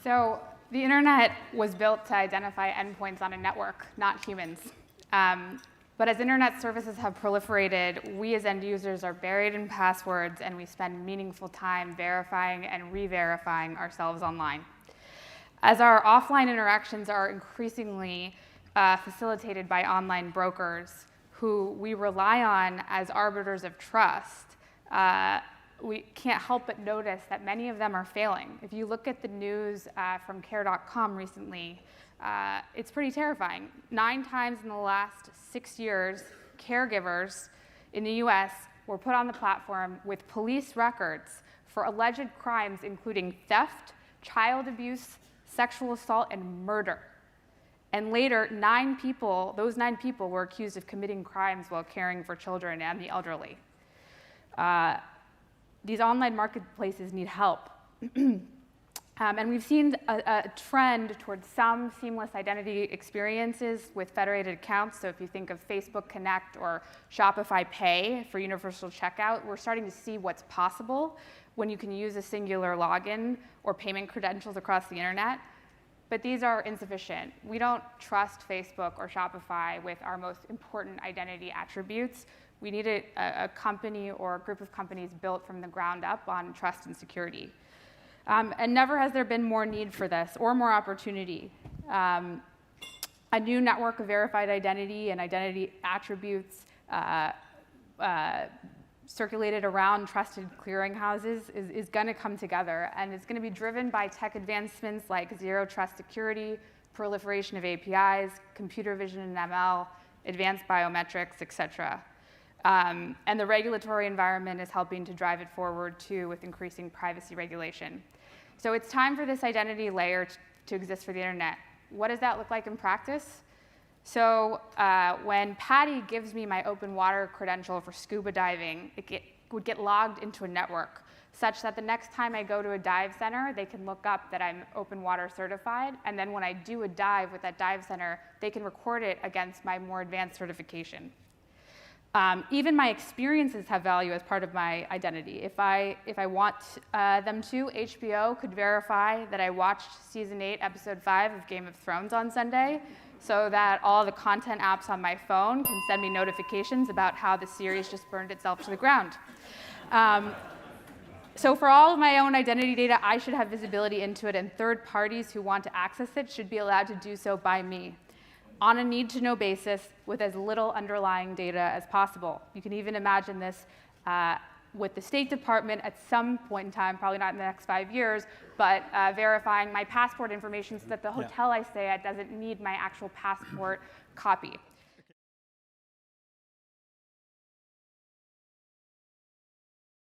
So the internet was built to identify endpoints on a network, not humans. But as internet services have proliferated, we as end users are buried in passwords, and we spend meaningful time verifying and re-verifying ourselves online. As our offline interactions are increasingly facilitated by online brokers who we rely on as arbiters of trust, we can't help but notice that many of them are failing. If you look at the news from care.com recently, it's pretty terrifying. 9 times in the last 6 years, caregivers in the US were put on the platform with police records for alleged crimes including theft, child abuse, sexual assault, and murder. And later, those 9 people were accused of committing crimes while caring for children and the elderly. These online marketplaces need help. And we've seen a trend towards some seamless identity experiences with federated accounts. So if you think of Facebook Connect or Shopify Pay for universal checkout, we're starting to see what's possible when you can use a singular login or payment credentials across the internet. But these are insufficient. We don't trust Facebook or Shopify with our most important identity attributes. We need a company or a group of companies built from the ground up on trust and security. And never has there been more need for this or more opportunity. A new network of verified identity and identity attributes circulated around trusted clearinghouses is going to come together, and it's going to be driven by tech advancements like zero trust security, proliferation of APIs, computer vision and ML, advanced biometrics, et cetera. And the regulatory environment is helping to drive it forward too with increasing privacy regulation. So it's time for this identity layer to exist for the internet. What does that look like in practice? So when Patty gives me my open water credential for scuba diving, it would get logged into a network such that the next time I go to a dive center, they can look up that I'm open water certified. And then when I do a dive with that dive center, they can record it against my more advanced certification. Even my experiences have value as part of my identity. If I want them to, HBO could verify that I watched season 8, episode 5 of Game of Thrones on Sunday, so that all the content apps on my phone can send me notifications about how the series just burned itself to the ground. So for all of my own identity data, I should have visibility into it, and third parties who want to access it should be allowed to do so by me, on a need-to-know basis with as little underlying data as possible. You can even imagine this with the State Department at some point in time, probably not in the next 5 years, but verifying my passport information so that the hotel I stay at doesn't need my actual passport copy.